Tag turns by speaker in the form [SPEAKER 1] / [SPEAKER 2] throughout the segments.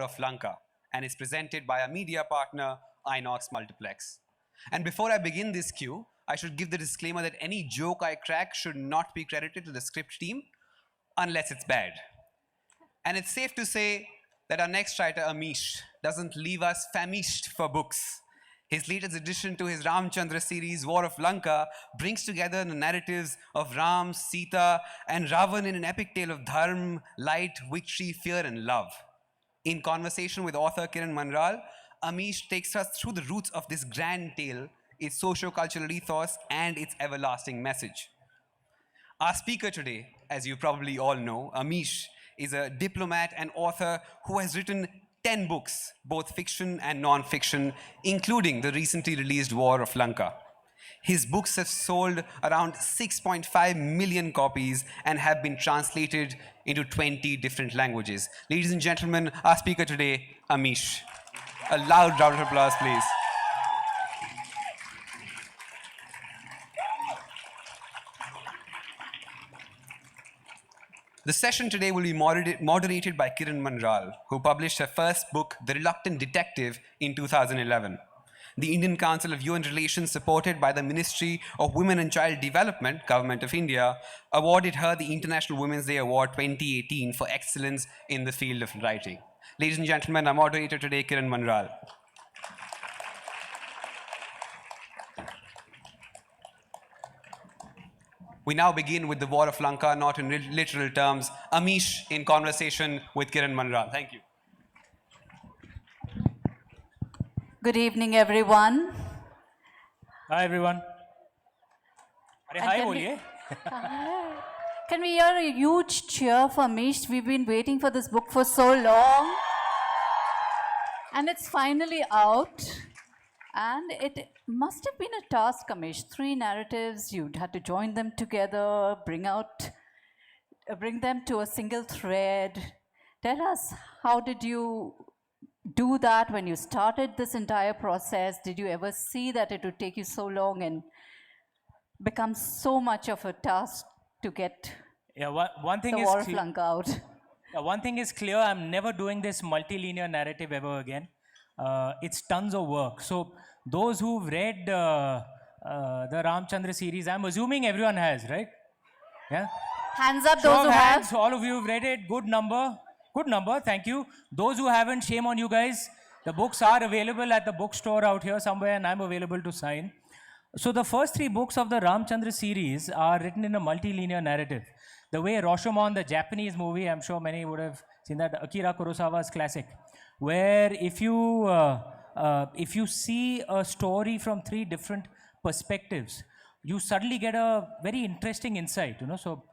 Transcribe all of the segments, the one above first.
[SPEAKER 1] of Lanka and is presented by our media partner, Inox Multiplex. And before I begin this cue, I should give the disclaimer that any joke I crack should not be credited to the script team unless it's bad. And it's safe to say that our next writer, Amish, doesn't leave us famished for books. His latest addition to his Ram Chandra series, War of Lanka, brings together the narratives of Ram, Sita, and Raavan in an epic tale of Dharma, light, victory, fear, and love. In conversation with author Kiran Manral, Amish takes us through the roots of this grand tale, its socio-cultural ethos, and its everlasting message. Our speaker today, as you probably all know, Amish, is a diplomat and author who has written 10 books, both fiction and non-fiction, including the recently released War of Lanka. His books have sold around 6.5 million copies and have been translated into 20 different languages. Ladies and gentlemen, our speaker today, Amish. A loud round of applause, please. The session today will be moderated by Kiran Manral, who published her first book, The Reluctant Detective, in 2011. The Indian Council of UN Relations, supported by the Ministry of Women and Child Development, Government of India, awarded her the International Women's Day Award 2018 for excellence in the field of writing. Ladies and gentlemen, our moderator today, Kiran Manral. We now begin with the War of Lanka, not in literal terms. Amish in conversation with Kiran Manral. Thank you.
[SPEAKER 2] Good evening, everyone.
[SPEAKER 3] Hi, everyone. Hi, boliye.
[SPEAKER 2] Can we hear a huge cheer for Amish? We've been waiting for this book for so long. And it's finally out. And it must have been a task, Amish. 3 narratives, you'd had to join them together, bring them to a single thread. Tell us, how did you do that when you started this entire process? Did you ever see that it would take you so long and become so much of a task to get
[SPEAKER 3] one thing
[SPEAKER 2] the War of Lanka out?
[SPEAKER 3] One thing is clear, I'm never doing this multilinear narrative ever again. It's tons of work. So those who've read the Ram Chandra series, I'm assuming everyone has, right? Yeah.
[SPEAKER 2] Hands up, those who have.
[SPEAKER 3] All of you have read it. Good number. Good number. Thank you. Those who haven't, shame on you guys. The books are available at the bookstore out here somewhere, and I'm available to sign. So the first 3 books of the Ram Chandra series are written in a multilinear narrative. The way Rashomon, the Japanese movie, I'm sure many would have seen that, Akira Kurosawa's classic, where if you see a story from 3 different perspectives, you suddenly get a very interesting insight, you know. So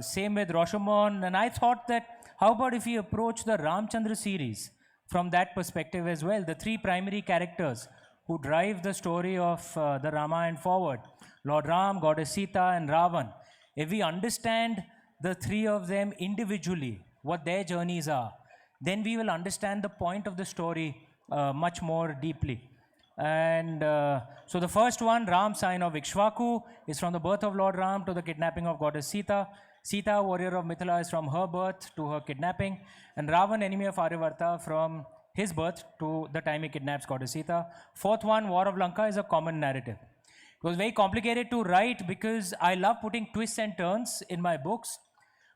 [SPEAKER 3] same with Rashomon, and I thought that how about if we approach the Ram Chandra series from that perspective as well, the 3 primary characters who drive the story of the Ramayana forward, Lord Ram, Goddess Sita, and Raavan. If we understand the 3 of them individually, what their journeys are, then we will understand the point of the story much more deeply. And so the first one, Ram, sign of Ikshvaku, is from the birth of Lord Ram to the kidnapping of Goddess Sita. Sita, warrior of Mithila, is from her birth to her kidnapping. And Raavan, enemy of Aryavarta, from his birth to the time he kidnaps Goddess Sita. Fourth one, War of Lanka, is a common narrative. It was very complicated to write because I love putting twists and turns in my books.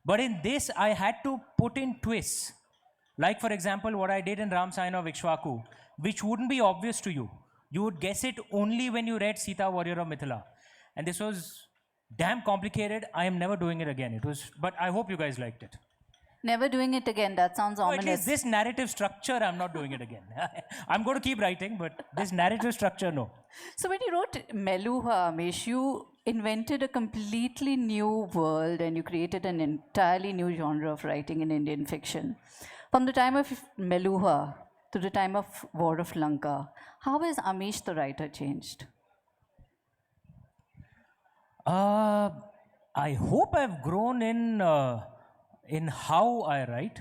[SPEAKER 3] But in this, I had to put in twists. Like, for example, what I did in Ram, sign of Ikshvaku, which wouldn't be obvious to you. You would guess it only when you read Sita, warrior of Mithila. And this was damn complicated. I am never doing it again. But I hope you guys liked it.
[SPEAKER 2] Never doing it again. That sounds ominous.
[SPEAKER 3] At least this narrative structure, I'm not doing it again. I'm going to keep writing, but this narrative structure, no.
[SPEAKER 2] So when you wrote Meluha, Amish, you invented a completely new world and you created an entirely new genre of writing in Indian fiction. From the time of Meluha to the time of War of Lanka, how has Amish the writer changed?
[SPEAKER 3] I hope I've grown in how I write,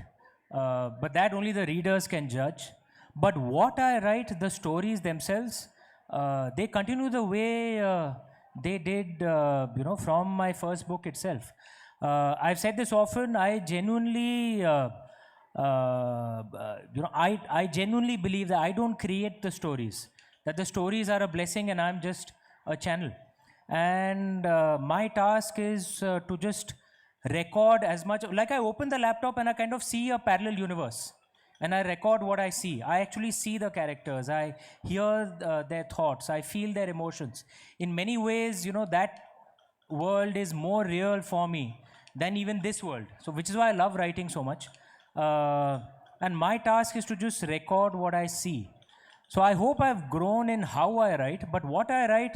[SPEAKER 3] but that only the readers can judge. But what I write, the stories themselves, they continue the way they did, from my first book itself. I've said this often, I genuinely I genuinely believe that I don't create the stories, that the stories are a blessing and I'm just a channel. And my task is to just record as much, like I open the laptop and I kind of see a parallel universe and I record what I see. I actually see the characters, I hear their thoughts, I feel their emotions. In many ways, that world is more real for me than even this world. So, which is why I love writing so much. And my task is to just record what I see. So I hope I've grown in how I write, but what I write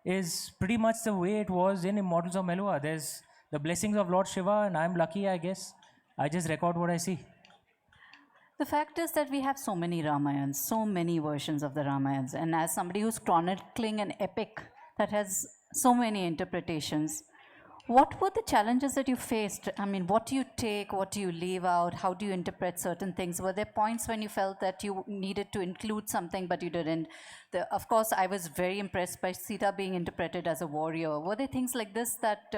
[SPEAKER 3] is pretty much the way it was in Immortals of Melua. There's the blessings of Lord Shiva, and I'm lucky, I guess. I just record what I see.
[SPEAKER 2] The fact is that we have so many Ramayans, so many versions of the Ramayans. And as somebody who's chronicling an epic that has so many interpretations, what were the challenges that you faced? I mean, what do you take? What do you leave out? How do you interpret certain things? Were there points when you felt that you needed to include something but you didn't? Of course, I was very impressed by Sita being interpreted as a warrior. Were there things like this that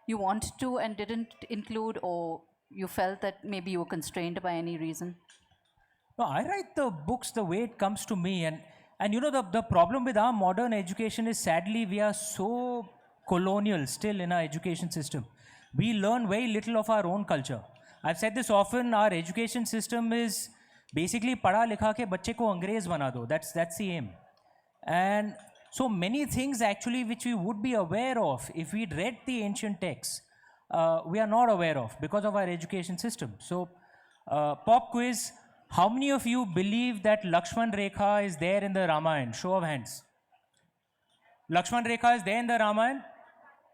[SPEAKER 2] you wanted to and didn't include, or you felt that maybe you were constrained by any reason?
[SPEAKER 3] No, I write the books the way it comes to me. And the problem with our modern education is sadly we are so colonial still in our education system. We learn very little of our own culture. I've said this often, our education system is basically padha likha ke bacche ko angrez bana do. That's the aim. And so many things actually which we would be aware of if we'd read the ancient texts, we are not aware of because of our education system. So pop quiz, how many of you believe that Lakshman Rekha is there in the Ramayana? Show of hands. Lakshman Rekha is there in the Ramayana?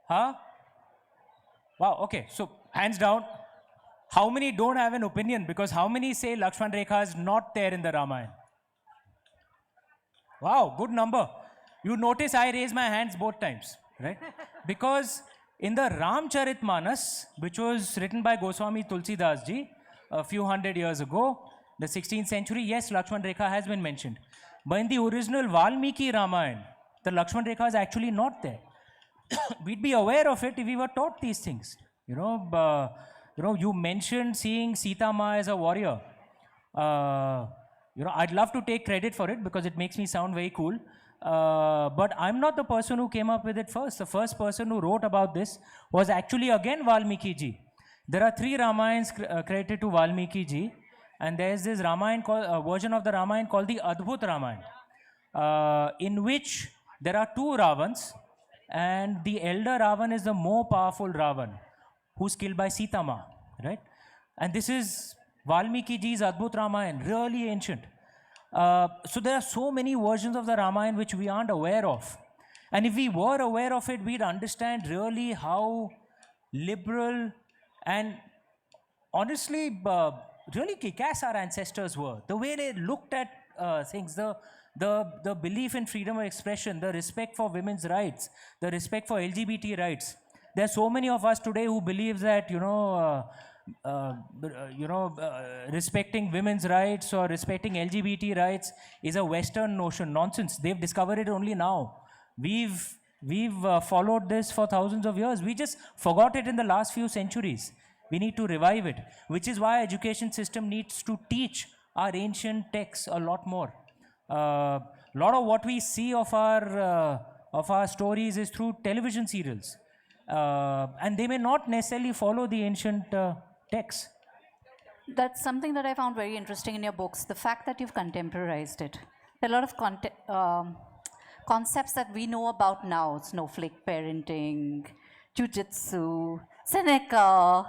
[SPEAKER 3] Huh? Wow, okay. So, hands down. How many don't have an opinion? Because how many say Lakshman Rekha is not there in the Ramayana? Wow, good number. You notice I raise my hands both times, right? Because in the Ramcharitmanas, which was written by Goswami Tulsidas ji a few hundred years ago, the 16th century, yes, Lakshman Rekha has been mentioned. But in the original Valmiki Ramayana, the Lakshman Rekha is actually not there. We'd be aware of it if we were taught these things. You mentioned seeing Sita Ma as a warrior. I'd love to take credit for it because it makes me sound very cool. But I'm not the person who came up with it first. The first person who wrote about this was actually again Valmiki ji. There are 3 Ramayans credited to Valmiki ji, and there's this version of the Ramayana called the Adbhut Ramayana, in which there are 2 Ravans. And the elder Ravan is the more powerful Ravan, who's killed by Sita Ma, right? And this is Valmiki ji's Adbhut Ramayana, really ancient. So there are so many versions of the Ramayana which we aren't aware of. And if we were aware of it, we'd understand really how liberal and honestly, really kick-ass our ancestors were. The way they looked at things, the belief in freedom of expression, the respect for women's rights, the respect for LGBT rights. There are so many of us today who believe that, respecting women's rights or respecting LGBT rights is a Western notion. Nonsense. They've discovered it only now. We've followed this for thousands of years. We just forgot it in the last few centuries. We need to revive it, which is why education system needs to teach our ancient texts a lot more. A lot of what we see of our stories is through television serials, and they may not necessarily follow the ancient texts.
[SPEAKER 2] That's something that I found very interesting in your books, the fact that you've contemporized it. There are a lot of concepts that we know about now, snowflake parenting, jujitsu, Seneca,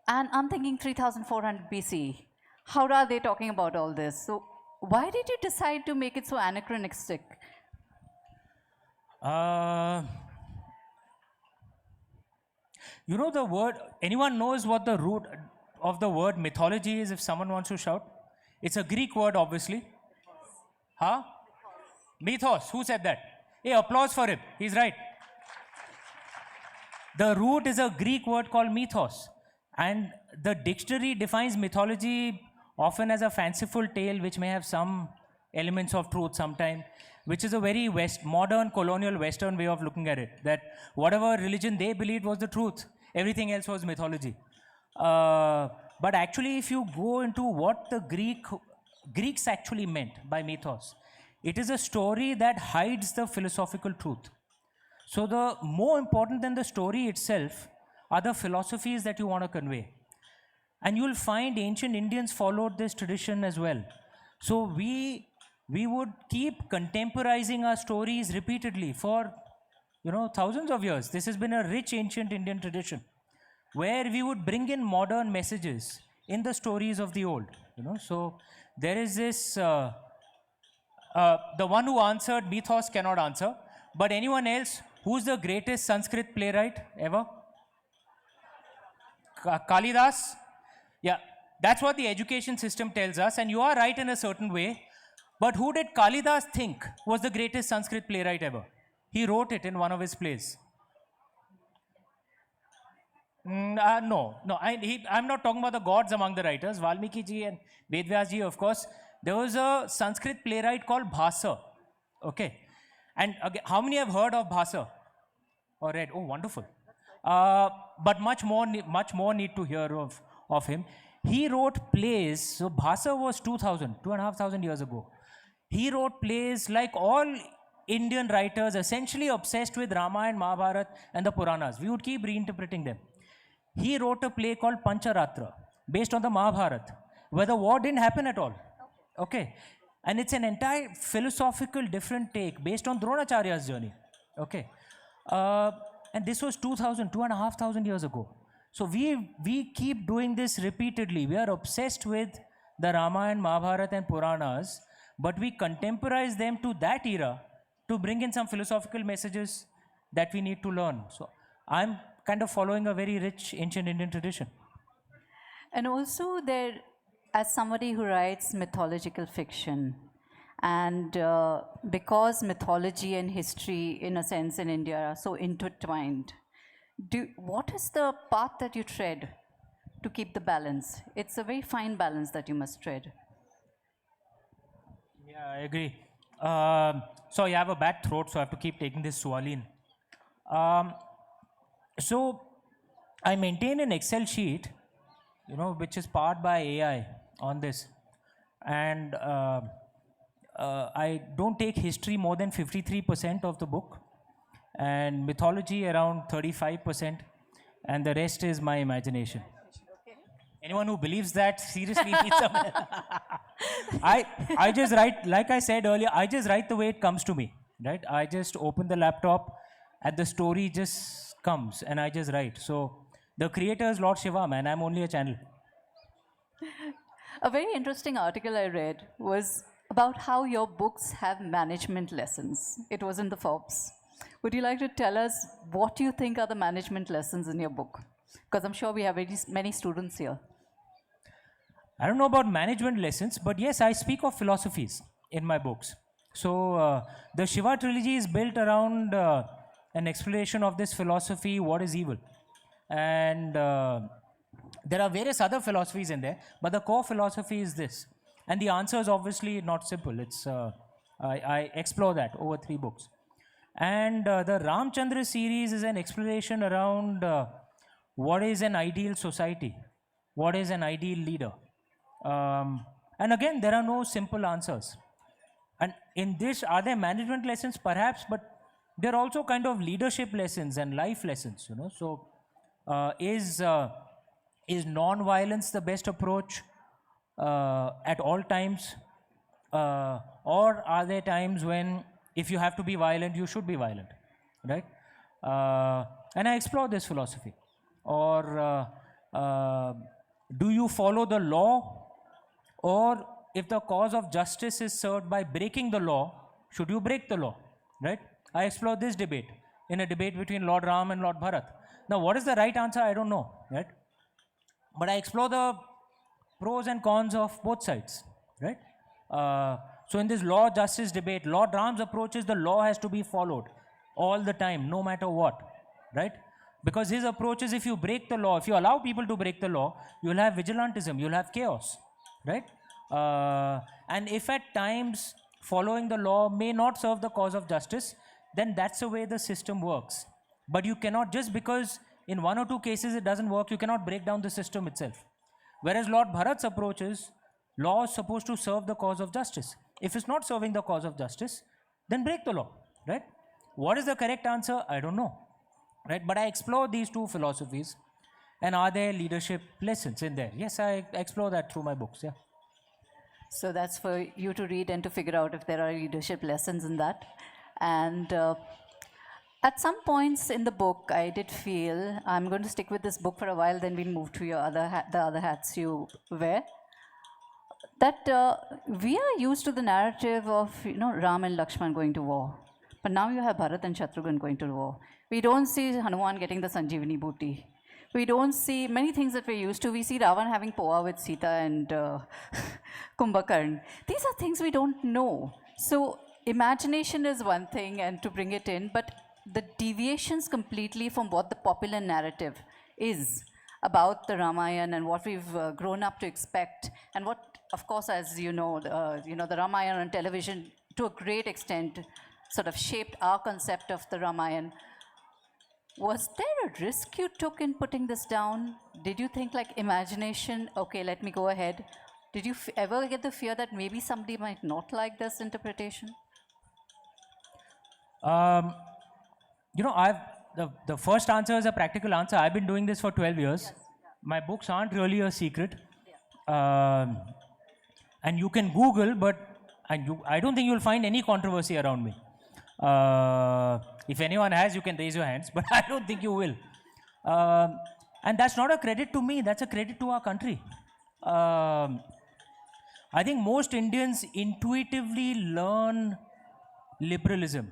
[SPEAKER 2] and I'm thinking 3400 BC. How are they talking about all this? So why did you decide to make it so anachronistic?
[SPEAKER 3] The word, anyone knows what the root of the word mythology is if someone wants to shout? It's a Greek word, obviously. Huh? Mythos. Who said that? Hey, applause for him. He's right. The root is a Greek word called mythos. And the dictionary defines mythology often as a fanciful tale which may have some elements of truth sometime, which is a very modern, colonial, Western way of looking at it. That whatever religion they believed was the truth, everything else was mythology. But actually, if you go into what the Greeks actually meant by mythos, it is a story that hides the philosophical truth. So the more important than the story itself are the philosophies that you want to convey. And you'll find ancient Indians followed this tradition as well. So we would keep contemporizing our stories repeatedly for thousands of years. This has been a rich ancient Indian tradition where we would bring in modern messages in the stories of the old. So there is this the one who answered mythos cannot answer, but anyone else, who's the greatest Sanskrit playwright ever? Kalidas? Yeah, that's what the education system tells us, and you are right in a certain way. But who did Kalidas think was the greatest Sanskrit playwright ever? He wrote it in one of his plays. No. I'm not talking about the gods among the writers. Valmiki ji and Vedvyas ji, of course. There was a Sanskrit playwright called Bhasa. Okay. And again, how many have heard of Bhasa? Or read? Oh, wonderful. But much more need to hear of him. He wrote plays. So Bhasa was 2,500 years ago. He wrote plays like all Indian writers, essentially obsessed with Ramayana and Mahabharata and the Puranas. We would keep reinterpreting them. He wrote a play called Pancharatra, based on the Mahabharata, where the war didn't happen at all. Okay. And it's an entire philosophical different take based on Dronacharya's journey. Okay. And this was 2,500 years ago. So we keep doing this repeatedly. We are obsessed with the Ramayana, Mahabharata and Puranas, but we contemporize them to that era to bring in some philosophical messages that we need to learn. So I'm kind of following a very rich ancient Indian tradition.
[SPEAKER 2] And also there, as somebody who writes mythological fiction, and because mythology and history, in a sense, in India are so intertwined, what is the path that you tread to keep the balance? It's a very fine balance that you must tread.
[SPEAKER 3] Yeah, I agree. So I have a bad throat, so I have to keep taking this Sualin. So I maintain an Excel sheet, which is powered by AI on this. And I don't take history more than 53% of the book, and mythology around 35%, and the rest is my imagination. Anyone who believes that seriously needs some help. I just write, like I said earlier, I just write the way it comes to me, right? I just open the laptop and the story just comes and I just write. So the creator is Lord Shiva, man. I'm only a channel.
[SPEAKER 2] A very interesting article I read was about how your books have management lessons. It was in the Forbes. Would you like to tell us what you think are the management lessons in your book? Because I'm sure we have many students here.
[SPEAKER 3] I don't know about management lessons, but yes, I speak of philosophies in my books. So the Shiva trilogy is built around an exploration of this philosophy, what is evil. And there are various other philosophies in there, but the core philosophy is this. And the answer is obviously not simple. It's I explore that over 3 books. And the Ram Chandra series is an exploration around what is an ideal society, what is an ideal leader. And again, there are no simple answers. And in this, are there management lessons? Perhaps, but there are also kind of leadership lessons and life lessons, So is non-violence the best approach at all times? Or are there times when if you have to be violent, you should be violent, right? And I explore this philosophy. Or do you follow the law? Or if the cause of justice is served by breaking the law, should you break the law, right? I explore this debate in a debate between Lord Ram and Lord Bharat. Now, what is the right answer? I don't know, right? But I explore the pros and cons of both sides, right? So in this law-justice debate, Lord Ram's approach is the law has to be followed all the time, no matter what, right? Because his approach is if you break the law, if you allow people to break the law, you'll have vigilantism, you'll have chaos, right? And if at times following the law may not serve the cause of justice, then that's the way the system works. But you cannot, just because in 1 or 2 cases it doesn't work, you cannot break down the system itself. Whereas Lord Bharat's approach is law is supposed to serve the cause of justice. If it's not serving the cause of justice, then break the law, right? What is the correct answer? I don't know, right? But I explore these two philosophies, and are there leadership lessons in there? Yes, I explore that through my books, yeah.
[SPEAKER 2] So that's for you to read and to figure out if there are leadership lessons in that. And at some points in the book, I did feel, I'm going to stick with this book for a while, then we'll move to your the other hats you wear, that we are used to the narrative of, Ram and Lakshman going to war. But now you have Bharat and Shatrughan going to war. We don't see Hanuman getting the Sanjeevani booty. We don't see many things that we're used to. We see Ravan having poa with Sita and Kumbhakarn. These are things we don't know. So imagination is one thing and to bring it in, but the deviations completely from what the popular narrative is about the Ramayana and what we've grown up to expect, and what, of course, as you know, the Ramayana on television to a great extent sort of shaped our concept of the Ramayana. Was there a risk you took in putting this down? Did you think like imagination, okay, let me go ahead? Did you ever get the fear that maybe somebody might not like this interpretation?
[SPEAKER 3] The first answer is a practical answer. I've been doing this for 12 years. Yes, yeah. My books aren't really a secret. Yeah. And you can Google, but I don't think you'll find any controversy around me. If anyone has, you can raise your hands, but I don't think you will. And that's not a credit to me, that's a credit to our country. I think most Indians intuitively learn liberalism.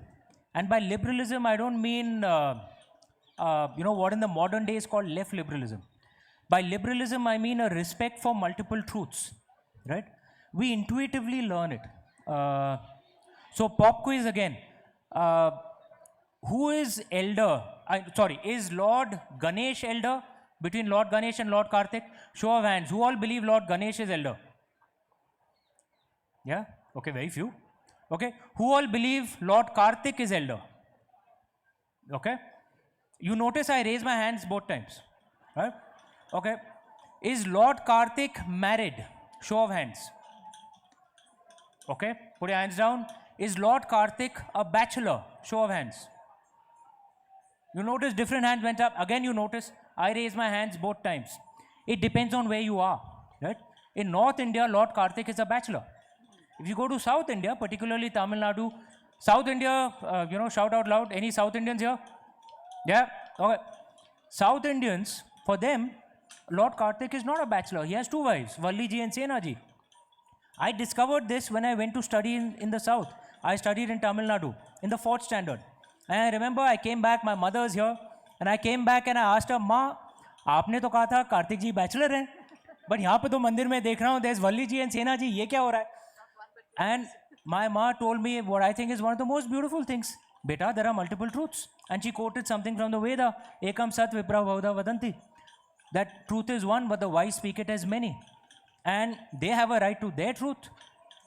[SPEAKER 3] And by liberalism, I don't mean, what in the modern day is called left liberalism. By liberalism, I mean a respect for multiple truths, right? We intuitively learn it. So pop quiz again. Who is elder? Is Lord Ganesh elder? Between Lord Ganesh and Lord Karthik? Show of hands. Who all believe Lord Ganesh is elder? Yeah? Okay, very few. Okay. Who all believe Lord Karthik is elder? Okay. You notice I raise my hands both times. Right? Okay. Is Lord Karthik married? Show of hands. Okay. Put your hands down. Is Lord Karthik a bachelor? Show of hands. You notice different hands went up. Again, you notice I raise my hands both times. It depends on where you are. Right? In North India, Lord Karthik is a bachelor. If you go to South India, particularly Tamil Nadu, South India, shout out loud. Any South Indians here? Yeah? Okay. South Indians, for them, Lord Karthik is not a bachelor. He has two wives, Valli ji and Sena ji. I discovered this when I went to study in the South. I studied in Tamil Nadu, in the 4th standard. And I remember I came back, my mother's here, and I came back and I asked her, Ma, आपने तो कहा था कार्तिक जी bachelor हैं, but यहाँ पे तो मंदिर में देख रहा हूँ, there's Valli ji and Sena ji, ये क्या हो रहा है? And my ma told me what I think is one of the most beautiful things. Beta, there are multiple truths. And she quoted something from the Veda, Ekam Sat Vipra Bhavda Vadanti. That truth is one, but the wise speak it as many. And they have a right to their truth,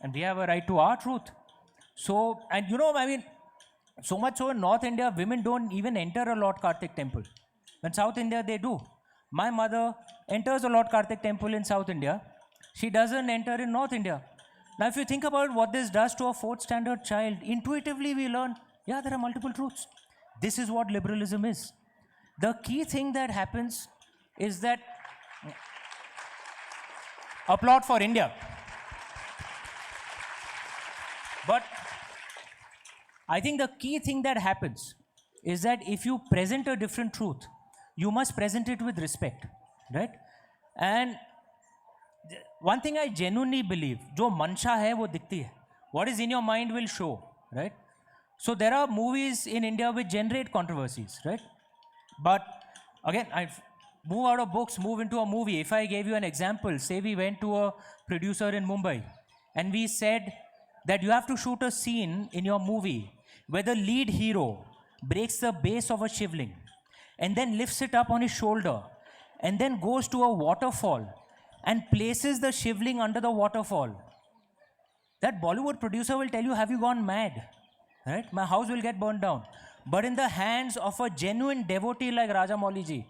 [SPEAKER 3] and we have a right to our truth. So, and so much so in North India, women don't even enter a Lord Karthik temple. In South India, they do. My mother enters a Lord Karthik temple in South India. She doesn't enter in North India. Now, if you think about what this does to a 4th standard child, intuitively we learn, yeah, there are multiple truths. This is what liberalism is. The key thing that happens is that, applaud for India. But I think the key thing that happens is that if you present a different truth, you must present it with respect, right? And one thing I genuinely believe, जो मंशा है वो दिखती है. What is in your mind will show, right? So there are movies in India which generate controversies, right? But again, I move out of books, move into a movie. If I gave you an example, say we went to a producer in Mumbai and we said that you have to shoot a scene in your movie where the lead hero breaks the base of a shivling and then lifts it up on his shoulder and then goes to a waterfall and places the shivling under the waterfall. That Bollywood producer will tell you, have you gone mad? Right? My house will get burned down. But in the hands of a genuine devotee like Rajamouli ji,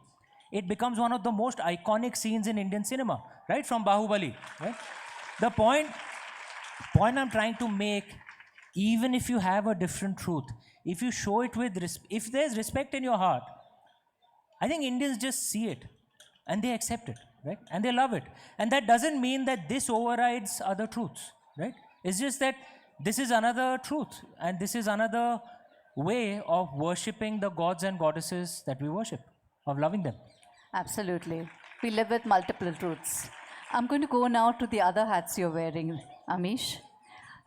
[SPEAKER 3] it becomes one of the most iconic scenes in Indian cinema, right? From Bahubali, right? The point I'm trying to make, even if you have a different truth, if you show it with, if there's respect in your heart, I think Indians just see it and they accept it, right? And they love it. And that doesn't mean that this overrides other truths, right? It's just that this is another truth and this is another way of worshipping the gods and goddesses that we worship, of loving them.
[SPEAKER 2] Absolutely. We live with multiple truths. I'm going to go now to the other hats you're wearing, Amish.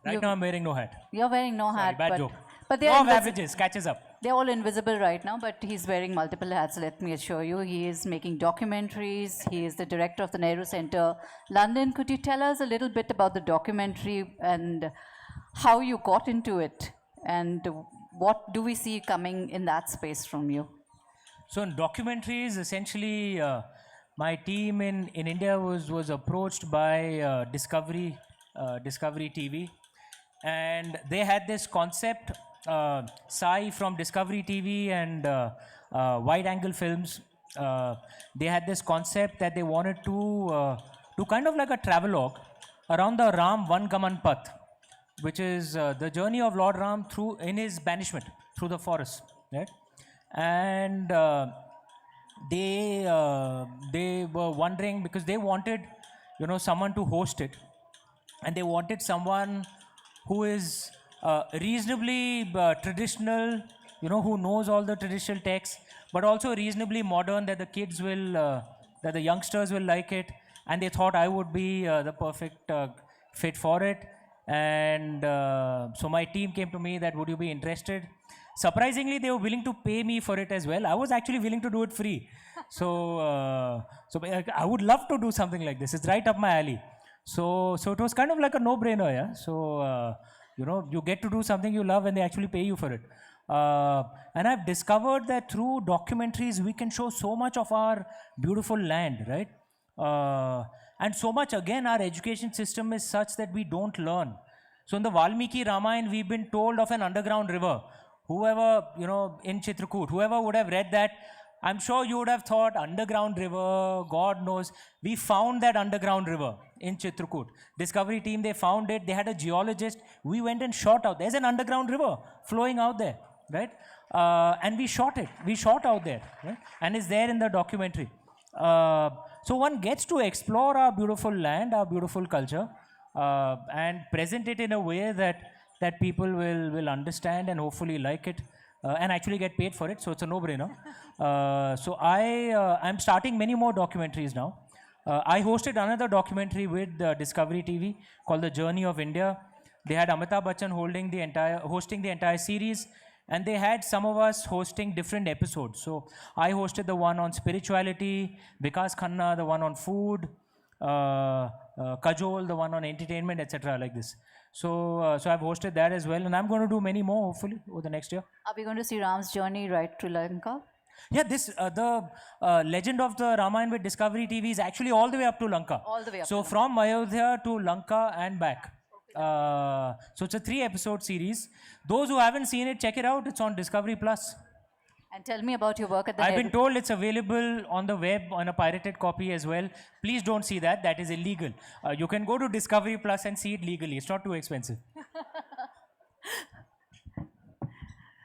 [SPEAKER 3] Right now I'm wearing no hat.
[SPEAKER 2] You're wearing no
[SPEAKER 3] Sorry,
[SPEAKER 2] hat.
[SPEAKER 3] bad joke.
[SPEAKER 2] But
[SPEAKER 3] Law of averages catches up.
[SPEAKER 2] they're all invisible right now, but he's wearing multiple hats, let me assure you. He is making documentaries. He is the director of the Nehru Center, London. Could you tell us a little bit about the documentary and how you got into it? And what do we see coming in that space from you?
[SPEAKER 3] So in documentaries, essentially, my team in India was approached by Discovery TV, and they had this concept. Sai from Discovery TV and Wide Angle Films, they had this concept that they wanted to do kind of like a travelogue around the Ram Vangaman Path, which is the journey of Lord Ram through in his banishment through the forest, right? And they were wondering, because they wanted, someone to host it, and they wanted someone who is reasonably traditional, who knows all the traditional texts, but also reasonably modern, that the kids will, that the youngsters will like it. And they thought I would be the perfect fit for it. And so my team came to me that, would you be interested? Surprisingly, they were willing to pay me for it as well. I was actually willing to do it free. So I would love to do something like this. It's right up my alley. So it was kind of like a no-brainer, yeah. So you get to do something you love and they actually pay you for it. And I've discovered that through documentaries, we can show so much of our beautiful land, right? And so much, again, our education system is such that we don't learn. So in the Valmiki Ramayana, we've been told of an underground river. Whoever, in Chitrakoot, whoever would have read that, I'm sure you would have thought, underground river, God knows. We found that underground river in Chitrakoot. Discovery team, they found it. They had a geologist. We went and shot out. There's an underground river flowing out there, right? And we shot it. We shot out there, right? And it's there in the documentary. So one gets to explore our beautiful land, our beautiful culture, and present it in a way that people will understand and hopefully like it. And actually get paid for it, so it's a no-brainer. So I'm starting many more documentaries now. I hosted another documentary with Discovery TV called The Journey of India. They had Amitabh Bachchan hosting the entire series, and they had some of us hosting different episodes. So I hosted the one on spirituality, Vikas Khanna the one on food, Kajol the one on entertainment, etc. like this. So I've hosted that as well, and I'm going to do many more, hopefully, over the next year.
[SPEAKER 2] Are we going to see Ram's journey right to Lanka?
[SPEAKER 3] Yeah, the legend of the Ramayana with Discovery TV is actually all the way up to Lanka.
[SPEAKER 2] All the way up.
[SPEAKER 3] So from Ayodhya to Lanka and back. So it's a 3-episode series. Those who haven't seen it, check it out. It's on Discovery Plus.
[SPEAKER 2] And tell me about your work at the
[SPEAKER 3] I've been told it's available on the web on a pirated copy as well. Please don't see that. That is illegal. You can go to Discovery Plus and see it legally. It's not too expensive.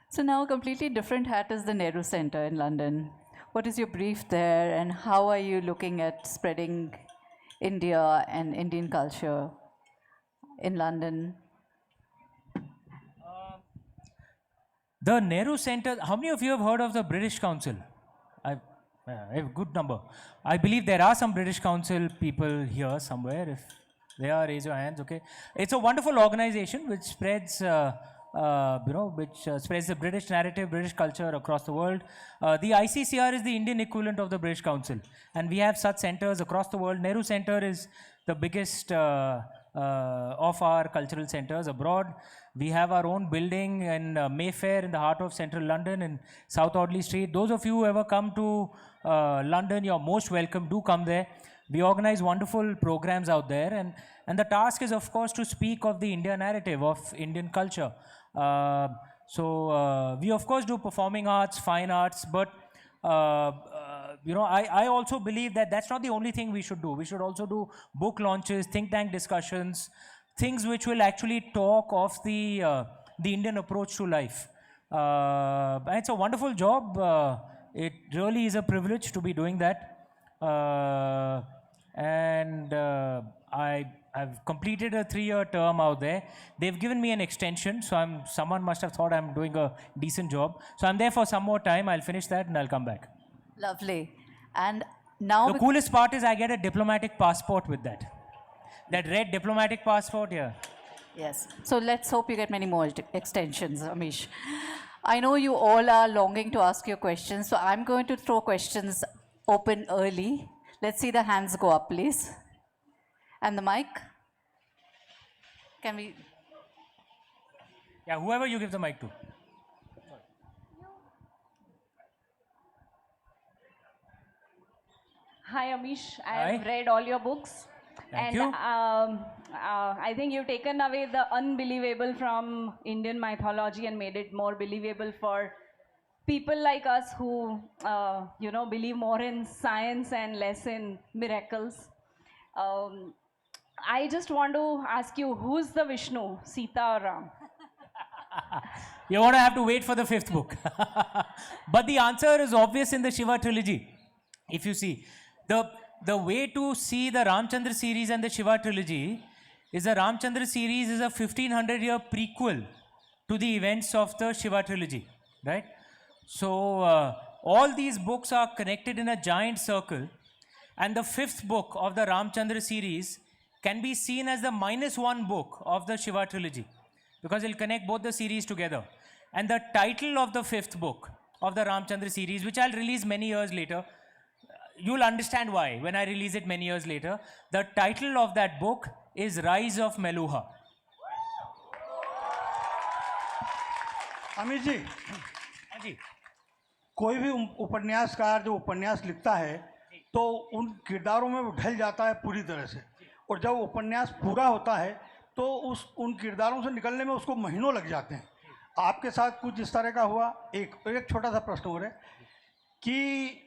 [SPEAKER 2] So now a completely different hat is the Nehru Center in London. What is your brief there, and how are you looking at spreading India and Indian culture in London?
[SPEAKER 3] The Nehru Center, how many of you have heard of the British Council? I have a good number. I believe there are some British Council people here somewhere. If they are, raise your hands, okay. It's a wonderful organization which spreads, spreads the British narrative, British culture across the world. The ICCR is the Indian equivalent of the British Council. And we have such centers across the world. Nehru Center is the biggest of our cultural centers abroad. We have our own building in Mayfair in the heart of central London in South Audley Street. Those of you who ever come to London, you're most welcome. Do come there. We organize wonderful programs out there. And the task is, of course, to speak of the India narrative, of Indian culture. We, of course, do performing arts, fine arts, but I also believe that that's not the only thing we should do. We should also do book launches, think tank discussions, things which will actually talk of the Indian approach to life. And it's a wonderful job. It really is a privilege to be doing that. And I've completed a 3-year term out there. They've given me an extension, so someone must have thought I'm doing a decent job. So I'm there for some more time. I'll finish that and I'll come back.
[SPEAKER 2] Lovely. And now...
[SPEAKER 3] The coolest part is I get a diplomatic passport with that. That red diplomatic passport, yeah.
[SPEAKER 2] Yes. So let's hope you get many more extensions, Amish. I know you all are longing to ask your questions, so I'm going to throw questions open early. Let's see the hands go up, please. And the mic? Can we...
[SPEAKER 3] Yeah, whoever you give the mic to.
[SPEAKER 4] Hi Amish, I
[SPEAKER 3] Hi.
[SPEAKER 4] have read all your books.
[SPEAKER 3] Thank
[SPEAKER 4] and
[SPEAKER 3] you.
[SPEAKER 4] I think you've taken away the unbelievable from Indian mythology and made it more believable for people like us who, believe more in science and less in miracles. I just want to ask you, who's the Vishnu, Sita or Ram?
[SPEAKER 3] You're going to have to wait for the 5th book. But the answer is obvious in the Shiva trilogy. If you see, the way to see the Ram Chandra series and the Shiva trilogy is the Ram Chandra series is a 1500-year prequel to the events of the Shiva trilogy, right? So all these books are connected in a giant circle, and the 5th book of the Ram Chandra series can be seen as the -1 book of the Shiva trilogy, because it'll connect both the series together. And the title of the 5th book of the Ram Chandra series, which I'll release many years later, you'll understand why when I release it many years later. The title of that book is Rise of Meluha.
[SPEAKER 5] Amit ji,
[SPEAKER 3] हाँ जी.
[SPEAKER 5] कोई भी उपन्यासकार जो उपन्यास लिखता है तो उन किरदारों में वो ढल जाता है पूरी तरह से, और जब उपन्यास पूरा होता है तो उन किरदारों से निकलने में उसको महीनों लग जाते हैं. आपके साथ कुछ इस तरह का हुआ? एक छोटा सा प्रश्न और है कि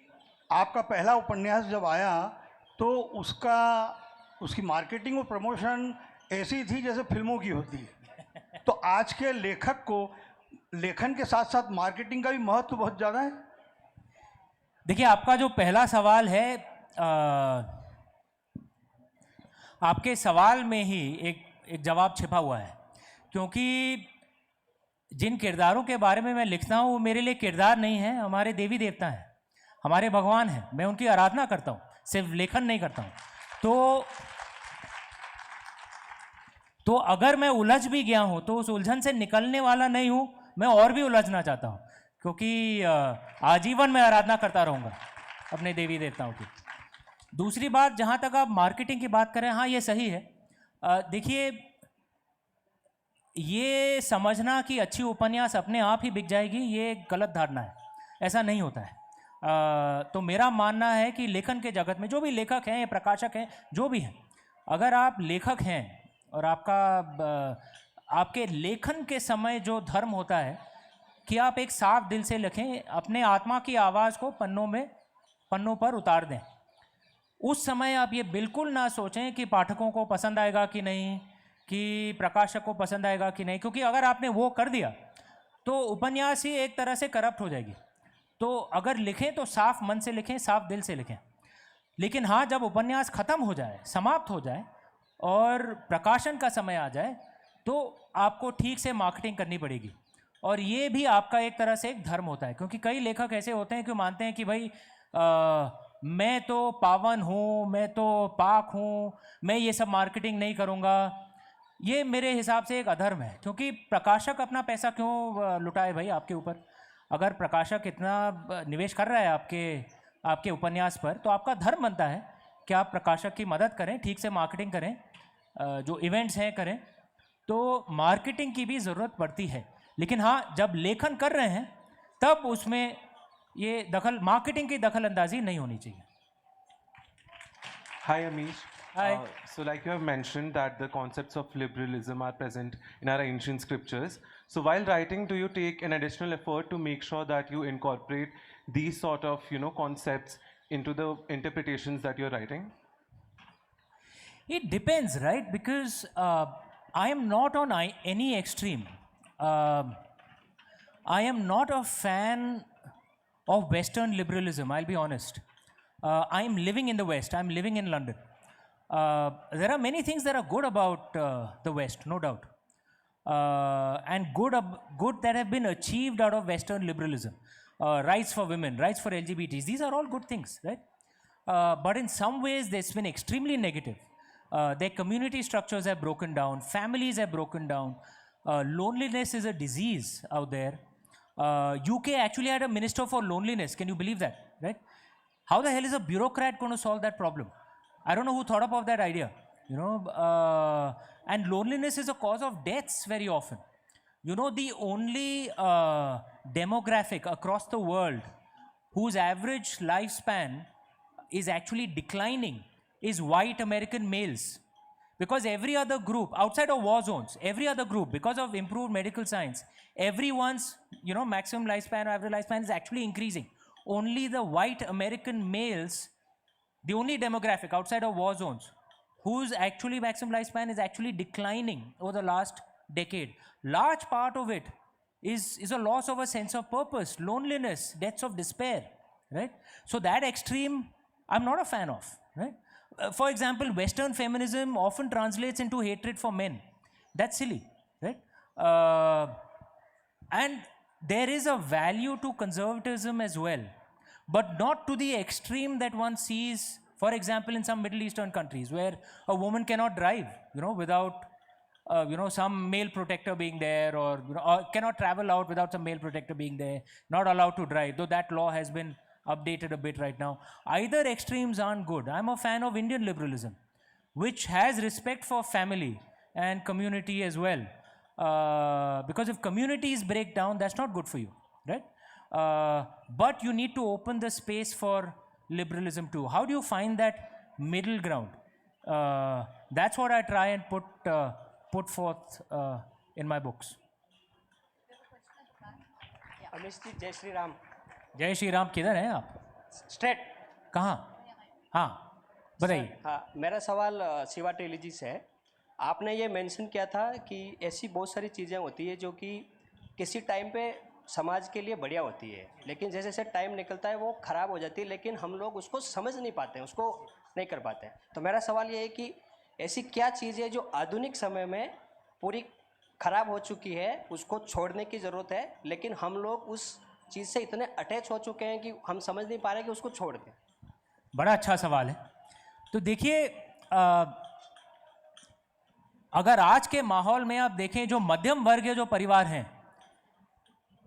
[SPEAKER 5] आपका पहला उपन्यास जब आया तो उसकी मार्केटिंग और प्रमोशन ऐसी थी जैसे फिल्मों की होती है. तो आज के लेखक को लेखन के साथ साथ मार्केटिंग का भी महत्व बहुत ज़्यादा है.
[SPEAKER 3] देखिए, आपका जो पहला सवाल है, आपके सवाल में ही एक जवाब छिपा हुआ है, क्योंकि जिन किरदारों के बारे में मैं लिखता हूँ वो मेरे लिए किरदार नहीं है, हमारे देवी देवता हैं, हमारे भगवान हैं. मैं उनकी आराधना करता हूँ, सिर्फ लेखन नहीं करता हूँ. तो अगर मैं उलझ भी गया हूँ तो उस उलझन से निकलने वाला नहीं हूँ, मैं और भी उलझना चाहता हूँ, क्योंकि आजीवन मैं आराधना करता रहूँगा अपने देवी देवताओं की. दूसरी बात, जहाँ तक आप मार्केटिंग की बात करें, हाँ ये सही है. देखिए, ये समझना कि अच्छी उपन्यास अपने आप ही बिक जाएगी, ये एक गलत धारणा है. ऐसा नहीं होता है. तो मेरा मानना है कि लेखन के जगत में जो भी लेखक हैं, प्रकाशक हैं, जो भी हैं, अगर आप लेखक हैं और आपके लेखन के समय जो धर्म होता है कि आप एक साफ दिल से लिखें, अपने आत्मा की आवाज़ को पन्नों पर उतार दें, उस समय आप ये बिल्कुल ना सोचें कि पाठकों को पसंद आएगा कि नहीं, कि प्रकाशक को पसंद आएगा कि नहीं, क्योंकि अगर आपने वो कर दिया तो उपन्यास ही एक तरह से करप्ट हो जाएगी. तो अगर लिखें तो साफ मन से लिखें, साफ दिल से लिखें. लेकिन हाँ, जब उपन्यास ख़त्म हो जाए, समाप्त हो जाए और प्रकाशन का समय आ जाए, तो आपको ठीक से मार्केटिंग करनी पड़ेगी. और ये भी आपका एक तरह से एक धर्म होता है, क्योंकि कई लेखक ऐसे होते हैं कि मानते हैं कि भाई मैं तो पावन हूँ, मैं तो पाक हूँ, मैं ये सब मार्केटिंग नहीं करूँगा. ये मेरे हिसाब से एक अधर्म है, क्योंकि प्रकाशक अपना पैसा क्यों लुटाए भाई आपके ऊपर. अगर प्रकाशक इतना निवेश कर रहा है आपके उपन्यास पर, तो आपका धर्म बनता है कि आप प्रकाशक की मदद करें, ठीक से मार्केटिंग करें, जो इवेंट्स हैं करें. तो मार्केटिंग की भी ज़रूरत पड़ती है. लेकिन हाँ, जब लेखन कर रहे हैं तब उसमें ये मार्केटिंग की दखल अंदाजी नहीं होनी चाहिए.
[SPEAKER 6] Hi Amish.
[SPEAKER 3] Hi.
[SPEAKER 6] So like you have mentioned that the concepts of liberalism are present in our ancient scriptures. So while writing, do you take an additional effort to make sure that you incorporate these sort of, concepts into the interpretations that you're writing?
[SPEAKER 3] It depends, right? Because I am not on any extreme. I am not a fan of Western liberalism, I'll be honest. I'm living in the West, I'm living in London. There are many things that are good about the West, no doubt. And good that have been achieved out of Western liberalism. Rights for women, rights for LGBTs, these are all good things, right? But in some ways, there's been extremely negative. Their community structures have broken down, families have broken down, loneliness is a disease out there. UK actually had a minister for loneliness, can you believe that, right? How the hell is a bureaucrat going to solve that problem? I don't know who thought up of that idea, you know. And loneliness is a cause of deaths very often. You know, the only demographic across the world whose average lifespan is actually declining is white American males. Because every other group, outside of war zones, every other group, because of improved medical science, everyone's, you know, maximum lifespan or average lifespan is actually increasing. Only the white American males, the only demographic outside of war zones, whose actually maximum lifespan is actually declining over the last decade. Large part of it is a loss of a sense of purpose, loneliness, deaths of despair, right? So that extreme, I'm not a fan of, right? For example, Western feminism often translates into hatred for men. That's silly, right? And there is a value to conservatism as well, but not to the extreme that one sees, for example, in some Middle Eastern countries where a woman cannot drive, you know, without, you know, some male protector being there, or, you know, or cannot travel out without some male protector being there, not allowed to drive, though that law has been updated a bit right now. Either extremes aren't good. I'm a fan of Indian liberalism, which has respect for family and community as well. Because if communities break down, that's not good for you, right? But you need to open the space for liberalism too. How do you find that middle ground? That's what I try and put forth in my books.
[SPEAKER 7] Amish जी, जय श्री राम।
[SPEAKER 3] जय श्री राम। किधर हैं आप?
[SPEAKER 7] Straight
[SPEAKER 3] कहाँ? हाँ बताइए।
[SPEAKER 7] हाँ, मेरा सवाल शिवा टेली से है। आपने ये मेंशन किया था कि ऐसी बहुत सारी चीज़ें होती है जो कि किसी टाइम पे समाज के लिए बढ़िया होती है, लेकिन जैसे जैसे टाइम निकलता है वो ख़राब हो जाती है, लेकिन हम लोग उसको समझ नहीं पाते हैं, उसको नहीं कर पाते हैं। तो मेरा सवाल ये है कि ऐसी क्या चीज़ है जो आधुनिक समय में पूरी ख़राब हो चुकी है, उसको छोड़ने की ज़रूरत है, लेकिन हम लोग उस चीज़ से इतने अटैच हो चुके हैं कि हम समझ नहीं पा रहे कि उसको छोड़ दें।
[SPEAKER 3] बड़ा अच्छा सवाल है। तो देखिए, अगर आज के माहौल में आप देखें, जो मध्यम वर्ग के जो परिवार हैं,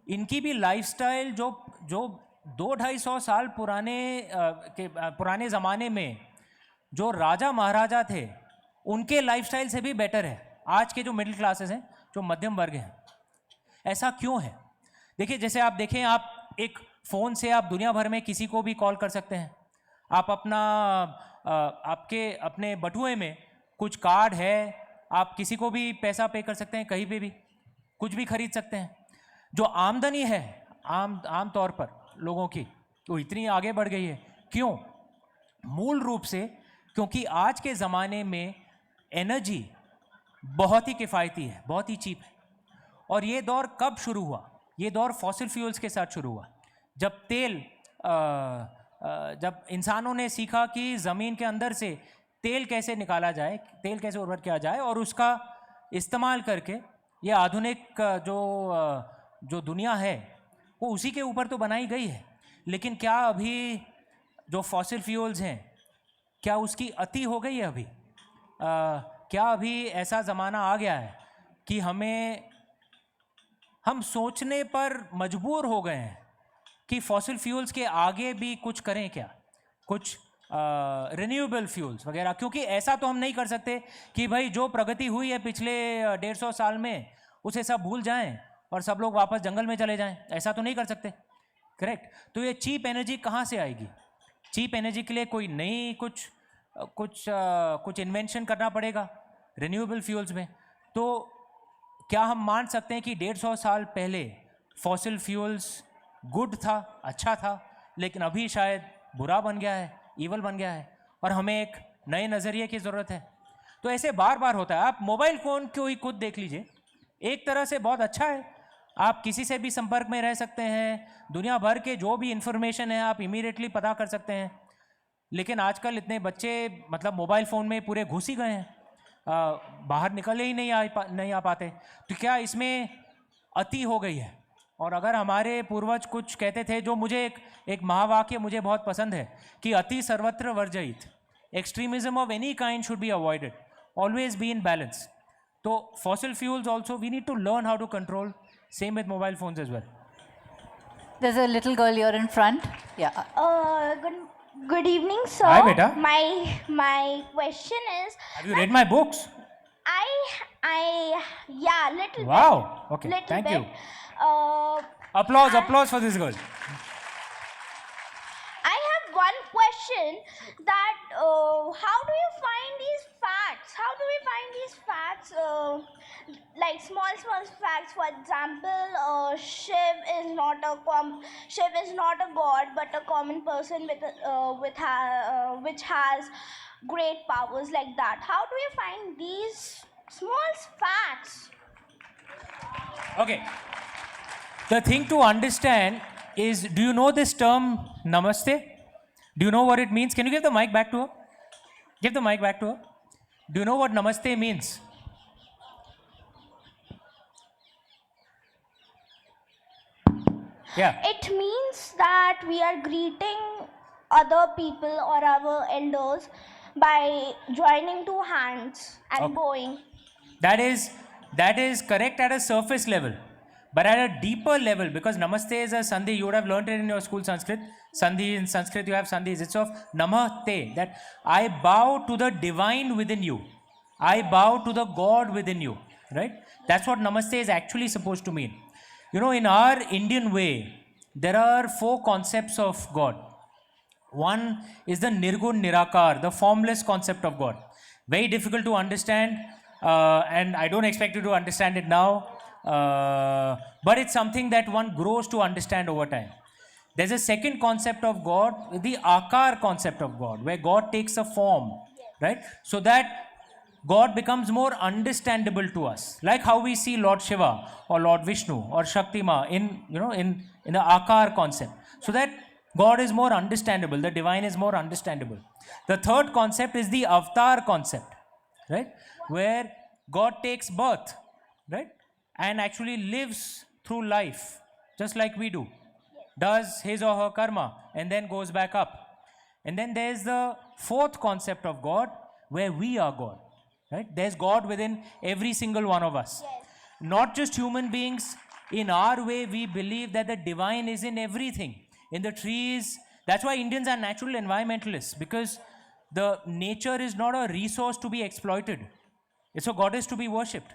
[SPEAKER 3] इनकी भी लाइफस्टाइल जो 200-250 साल पुराने ज़माने में जो राजा महाराजा थे, उनके लाइफस्टाइल से भी बेटर है आज के जो मिडिल क्लासेस हैं, जो मध्यम वर्ग हैं। ऐसा क्यों है? देखिए, जैसे आप देखें, आप एक फ़ोन से आप दुनिया भर में किसी को भी कॉल कर सकते हैं। आप अपने बटुए में कुछ कार्ड है, आप किसी को भी पैसा पे कर सकते हैं, कहीं पे भी कुछ भी खरीद सकते हैं। जो आमदनी है आम तौर पर लोगों की, तो इतनी आगे बढ़ गई है। क्यों? मूल रूप से क्योंकि आज के ज़माने में एनर्जी बहुत ही किफ़ायती है, बहुत ही चीप है। और ये दौर कब शुरू हुआ? ये दौर फॉसिल फ्यूल्स के साथ शुरू हुआ, जब इंसानों ने सीखा कि ज़मीन के अंदर से तेल कैसे निकाला जाए, तेल कैसे उर्वर किया जाए, और उसका इस्तेमाल करके ये आधुनिक जो दुनिया है वो उसी के ऊपर तो बनाई गई है। लेकिन क्या अभी जो फॉसिल फ्यूल्स हैं, क्या उसकी अति हो गई है अभी? क्या अभी ऐसा ज़माना आ गया है कि हम सोचने पर मजबूर हो गए हैं कि फॉसिल फ्यूल्स के आगे भी कुछ करें क्या, कुछ रिन्यूएबल फ्यूल्स वगैरह? क्योंकि ऐसा तो हम नहीं कर सकते कि भाई जो प्रगति हुई है पिछले 150 साल में उसे सब भूल जाएं और सब लोग वापस जंगल में चले जाएं। ऐसा तो नहीं कर सकते, करेक्ट? तो ये चीप एनर्जी कहाँ से आएगी? चीप एनर्जी के लिए कोई नई कुछ इन्वेंशन करना पड़ेगा रिन्यूएबल फ्यूल्स में। तो क्या हम मान सकते हैं कि 150 साल पहले फॉसिल फ्यूल्स गुड था, अच्छा था, लेकिन अभी शायद बुरा बन गया है, ईवल बन गया है, और हमें एक नए नज़रिए की ज़रूरत है। तो ऐसे बार बार होता है। आप मोबाइल फ़ोन को ही खुद देख लीजिए, एक तरह से बहुत अच्छा है, आप किसी से भी संपर्क में रह सकते हैं, दुनिया भर के जो भी इंफॉर्मेशन है आप इमीडिएटली पता कर सकते हैं। लेकिन आजकल इतने बच्चे मतलब मोबाइल फ़ोन में पूरे घुस ही गए हैं, बाहर निकले ही नहीं आ पाते। तो क्या इसमें अति हो गई है? और अगर हमारे पूर्वज कुछ कहते थे, जो मुझे एक महावाक्य मुझे बहुत पसंद है कि अति सर्वत्र वर्जयित, extremism of any kind should be avoided, always be in balance. तो fossil fuels also we need to learn how to control, same with mobile phones as well.
[SPEAKER 2] There's a little girl here in front. Yeah.
[SPEAKER 8] Good evening, sir.
[SPEAKER 3] Hi, beta.
[SPEAKER 8] My question is.
[SPEAKER 3] Have you read my books?
[SPEAKER 8] Yeah, little bit.
[SPEAKER 3] Wow. Okay.
[SPEAKER 8] Little
[SPEAKER 3] Thank
[SPEAKER 8] bit.
[SPEAKER 3] you. Applause for this girl.
[SPEAKER 8] I have one question that how do you find these facts? How do we find these facts? Like small facts. For example, Shiv is not a god, but a common person which has great powers like that. How do we find these small facts?
[SPEAKER 3] Okay. The thing to understand is, do you know this term namaste? Do you know what it means? Can you give the mic back to her? Give the mic back to her. Do you know what namaste means? Yeah.
[SPEAKER 8] It means that we are greeting other people or our elders by joining two hands and bowing.
[SPEAKER 3] That is correct at a surface level, but at a deeper level, because namaste is a sandhi, you would have learned it in your school Sanskrit. Sandhi, in Sanskrit you have sandhis. It's of namaste, that I bow to the divine within you. I bow to the God within you, right? That's what namaste is actually supposed to mean. You know, in our Indian way, there are 4 concepts of God. One is the Nirgun Nirakar, the formless concept of God. Very difficult to understand, and I don't expect you to understand it now, but it's something that one grows to understand over time. There's a second concept of God, the Akar concept of God, where God takes a form, right? So that God becomes more understandable to us, like how we see Lord Shiva or Lord Vishnu or Shakti Ma in the Akar concept, so that God is more understandable, the divine is more understandable. The third concept is the avatar concept, right, where God takes birth, right, and actually lives through life just like we do, does his or her karma and then goes back up. And then there's the fourth concept of God, where we are God. Right? There's God within every single one of us.
[SPEAKER 8] Yes.
[SPEAKER 3] Not just human beings. In our way, we believe that the divine is in everything. In the trees. That's why Indians are natural environmentalists, because the nature is not a resource to be exploited. It's a goddess to be worshipped.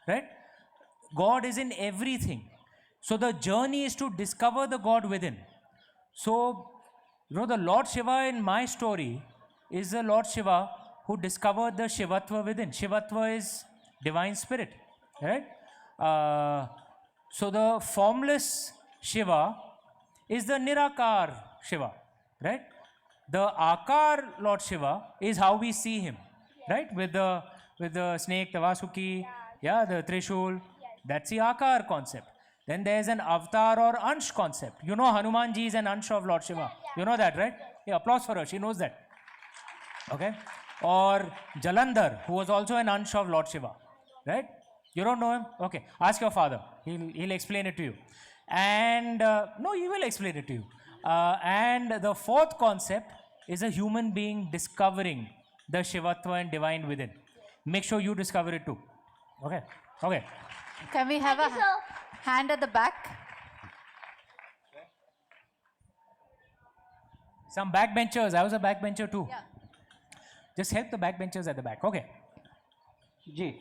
[SPEAKER 3] Right? God is in everything. So the journey is to discover the God within. So, the Lord Shiva in my story is the Lord Shiva who discovered the Shivatva within. Shivatva is divine spirit, right? So the formless Shiva is the Nirakar Shiva, right? The Akar Lord Shiva is how we see him, right? With the snake, the Vasuki, the Trishul. That's the Akar concept. Then there's an avatar or Ansh concept. You know Hanumanji is an Ansh of Lord Shiva. You know that, right? Yeah, applause for her. She knows that. Okay? Or Jalandhar, who was also an Ansh of Lord Shiva, right? You don't know him? Okay, ask your father. He'll explain it to you. And no, he will explain it to you. And the fourth concept is a human being discovering the Shivatva and divine within. Make sure you discover it too. Okay. Okay.
[SPEAKER 2] Can we have
[SPEAKER 8] Thank you, sir.
[SPEAKER 2] hand at the back?
[SPEAKER 3] Some backbenchers. I was a backbencher too.
[SPEAKER 2] Yeah.
[SPEAKER 3] Just help the backbenchers at the back. Okay.
[SPEAKER 9] जी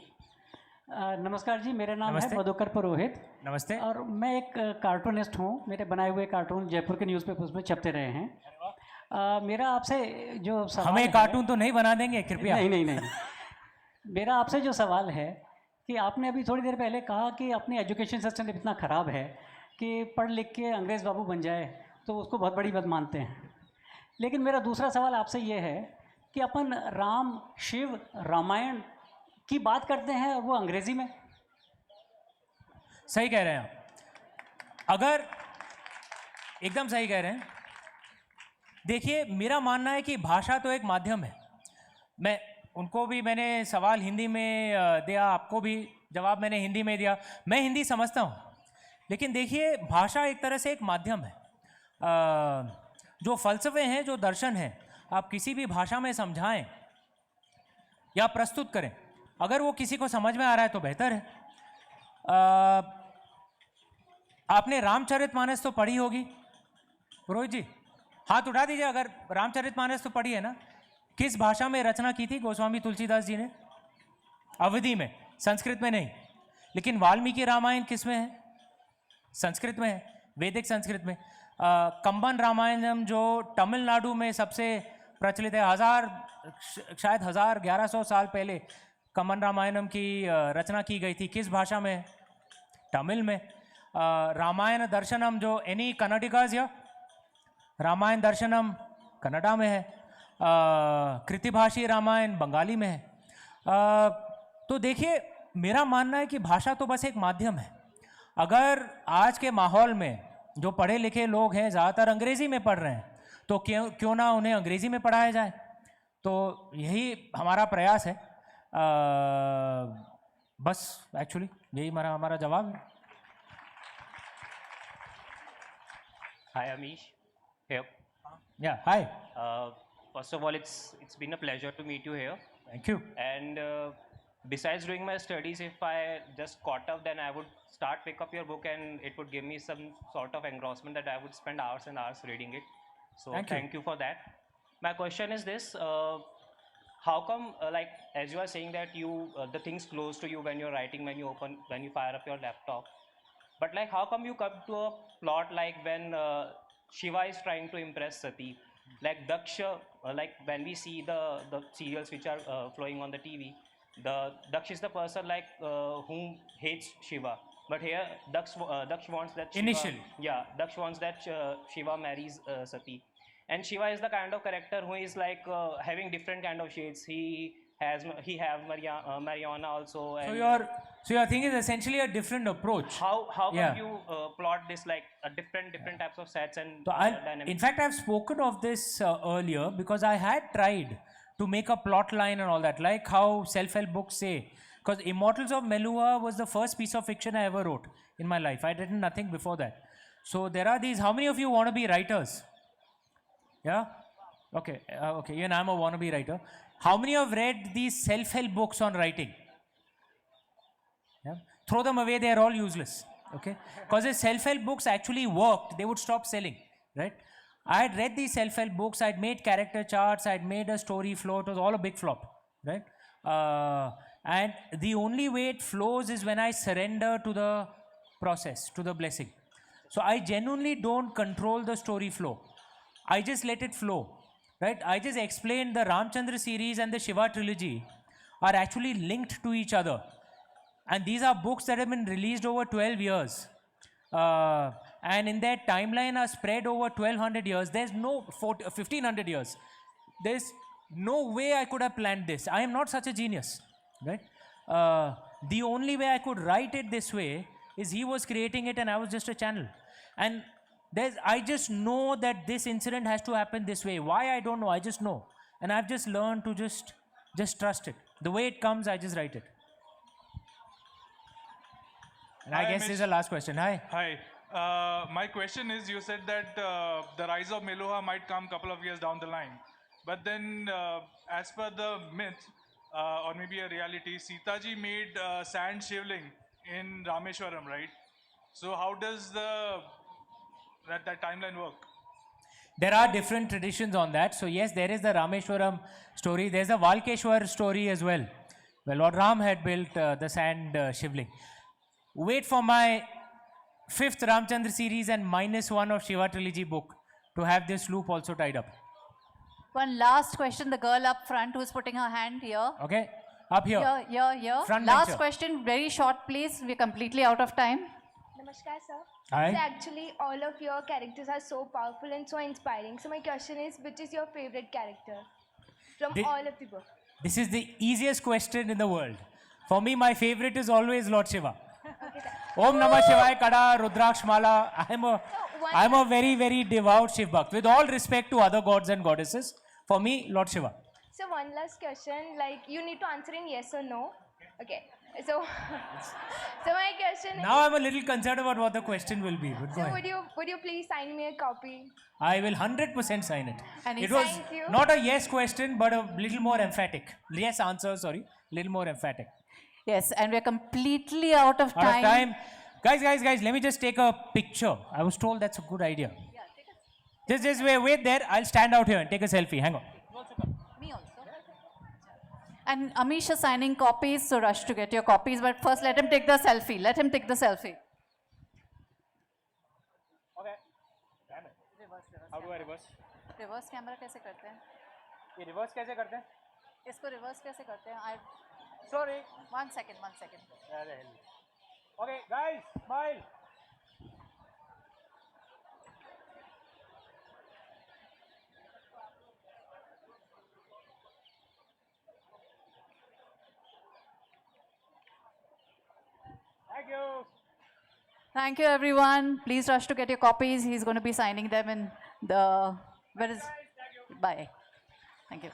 [SPEAKER 9] नमस्कार जी, मेरा नाम
[SPEAKER 3] नमस्ते।
[SPEAKER 9] है मधुकर पुरोहित।
[SPEAKER 3] नमस्ते।
[SPEAKER 9] और मैं एक cartoonist हूँ। मेरे बनाए हुए कार्टून जयपुर के न्यूज़पेपर्स में छपते रहे हैं। मेरा आपसे जो सवाल
[SPEAKER 3] हमें
[SPEAKER 9] है,
[SPEAKER 3] कार्टून तो नहीं बना देंगे कृपया?
[SPEAKER 9] नहीं। मेरा आपसे जो सवाल है कि आपने अभी थोड़ी देर पहले कहा कि अपने एजुकेशन सिस्टम इतना ख़राब है कि पढ़ लिख के अंग्रेज़ बाबू बन जाए तो उसको बहुत बड़ी बात मानते हैं। लेकिन मेरा दूसरा सवाल आपसे ये है कि अपन राम, शिव, रामायण की बात करते हैं और वो अंग्रेजी में।
[SPEAKER 3] सही कह रहे हैं आप, अगर एकदम सही कह रहे हैं। देखिए, मेरा मानना है कि भाषा तो एक माध्यम है। मैं उनको भी मैंने सवाल हिंदी में दिया, आपको भी जवाब मैंने हिंदी में दिया। मैं हिंदी समझता हूँ, लेकिन देखिए भाषा एक तरह से एक माध्यम है। जो फलसफे हैं, जो दर्शन हैं, आप किसी भी भाषा में समझाएं या प्रस्तुत करें, अगर वो किसी को समझ में आ रहा है तो बेहतर है। आपने रामचरितमानस तो पढ़ी होगी रोहित जी, हाथ उठा दीजिए अगर रामचरितमानस तो पढ़ी है ना। किस भाषा में रचना की थी गोस्वामी तुलसीदास जी ने? अवधी में, संस्कृत में नहीं। लेकिन वाल्मीकि रामायण किस में है? संस्कृत में है, वैदिक संस्कृत में। कंबन रामायणम जो तमिलनाडु में सबसे प्रचलित है, शायद 1100 साल पहले कंबन रामायणम की रचना की गई थी। किस भाषा में है? तमिल में। रामायण दर्शनम जो एनी कन्नडिगाज या रामायण दर्शनम कन्नडा में है। कृतिभाषी रामायण बंगाली में है। तो देखिए, मेरा मानना है कि भाषा तो बस एक माध्यम है। अगर आज के माहौल में जो पढ़े लिखे लोग हैं ज़्यादातर अंग्रेज़ी में पढ़ रहे हैं, तो क्यों ना उन्हें अंग्रेज़ी में पढ़ाया जाए। तो यही हमारा प्रयास है। बस एक्चुअली यही हमारा जवाब है।
[SPEAKER 7] Hi Amish, here.
[SPEAKER 3] Yeah, hi.
[SPEAKER 7] First of all, it's been a pleasure to meet you here.
[SPEAKER 3] Thank you.
[SPEAKER 7] And besides doing my studies, if I just caught up, then I would pick up your book, and it would give me some sort of engrossment that I would spend hours and hours reading it. So thank you for that. My question is this: how come, like as you are saying that you the things close to you when you're writing, when you fire up your laptop, but like how come you come to a plot like when Shiva is trying to impress Sati, like Daksha, like when we see the serials which are flowing on the TV, Daksh is the person like who hates Shiva, but here Daksh wants that Shiva,
[SPEAKER 3] initially,
[SPEAKER 7] Daksh wants that Shiva marries Sati, and Shiva is the kind of character who is like having different kind of shades. He has Mariana also. And
[SPEAKER 3] so your thing is essentially a different approach.
[SPEAKER 7] How can you plot this like a different types of sets and
[SPEAKER 3] So
[SPEAKER 7] dynamics?
[SPEAKER 3] in fact, I've spoken of this earlier because I had tried to make a plot line and all that, like how self-help books say. Because Immortals of Melua was the first piece of fiction I ever wrote in my life. I'd written nothing before that. So there are these. How many of you want to be writers? Yeah? Okay. Okay. Even I'm a wannabe writer. How many have read these self-help books on writing? Yeah? Throw them away. They are all useless. Okay? Because the self-help books actually worked. They would stop selling. Right? I had read these self-help books. I'd made character charts. I'd made a story flow. It was all a big flop. Right? And the only way it flows is when I surrender to the process, to the blessing. So I genuinely don't control the story flow. I just let it flow. Right? I just explained the Ram Chandra series and the Shiva trilogy are actually linked to each other. And these are books that have been released over 12 years. And in their timeline are spread over 1200 years. There's no 1500 years. There's no way I could have planned this. I am not such a genius. Right? The only way I could write it this way is he was creating it and I was just a channel. And I just know that this incident has to happen this way. Why, I don't know. I just know. And I've just learned to just trust it. The way it comes, I just write it. And I guess this is the last question. Hi.
[SPEAKER 10] Hi. My question is, you said that the rise of Meluha might come a couple of years down the line. But then, as per the myth, or maybe a reality, Sita ji made sand shivling in Rameshwaram, right? So how does that timeline work?
[SPEAKER 3] There are different traditions on that. So yes, there is the Rameshwaram story. There's a Valkeshwar story as well, where Lord Ram had built the sand shivling. Wait for my 5th Ram Chandra series and -1 of Shiva trilogy book to have this loop also tied up.
[SPEAKER 2] One last question, the girl up front who's putting her hand here.
[SPEAKER 3] Okay, up here.
[SPEAKER 2] Here.
[SPEAKER 3] Front
[SPEAKER 2] Last
[SPEAKER 3] bencher.
[SPEAKER 2] question, very short please. We're completely out of time.
[SPEAKER 8] Namaskar, sir.
[SPEAKER 3] Hi.
[SPEAKER 8] So actually, all of your characters are so powerful and so inspiring. So my question is, which is your favorite character from all of the book?
[SPEAKER 3] This is the easiest question in the world. For me, my favorite is always Lord Shiva.
[SPEAKER 8] Okay, sir.
[SPEAKER 3] Om Namah Shivaya Kada Rudraksh Mala.
[SPEAKER 8] one
[SPEAKER 3] I'm a very, very devout Shiv Bhakt. With all respect to other gods and goddesses, for me, Lord Shiva.
[SPEAKER 8] So one last question, like you need to answer in yes or no. Okay. So, so my question
[SPEAKER 3] Now I'm a little concerned about what the question will be. But
[SPEAKER 8] is,
[SPEAKER 3] go
[SPEAKER 8] so
[SPEAKER 3] ahead.
[SPEAKER 8] would you please sign me a copy?
[SPEAKER 3] I will 100% sign it.
[SPEAKER 2] And
[SPEAKER 3] It was
[SPEAKER 8] Thank you.
[SPEAKER 3] not a yes question, but a little more emphatic. Yes answer, sorry. Little more emphatic.
[SPEAKER 2] Yes, and we're completely out of
[SPEAKER 3] Out
[SPEAKER 2] time.
[SPEAKER 3] of time. Guys, let me just take a picture. I was told that's a good idea. Just wait there. I'll stand out here and take a selfie. Hang on.
[SPEAKER 2] Me also. And Amish is signing copies, so rush to get your copies. But first, let him take the selfie. Let him take the selfie.
[SPEAKER 3] Okay. How do I reverse?
[SPEAKER 2] Reverse camera कैसे करते हैं?
[SPEAKER 3] ये reverse कैसे करते हैं?
[SPEAKER 2] इसको reverse कैसे करते हैं?
[SPEAKER 3] Sorry.
[SPEAKER 2] One second.
[SPEAKER 3] Okay, guys, smile. Thank you.
[SPEAKER 2] Thank you, everyone. Please rush to get your copies. He's going to be signing them in the... Where is... Bye. Thank you.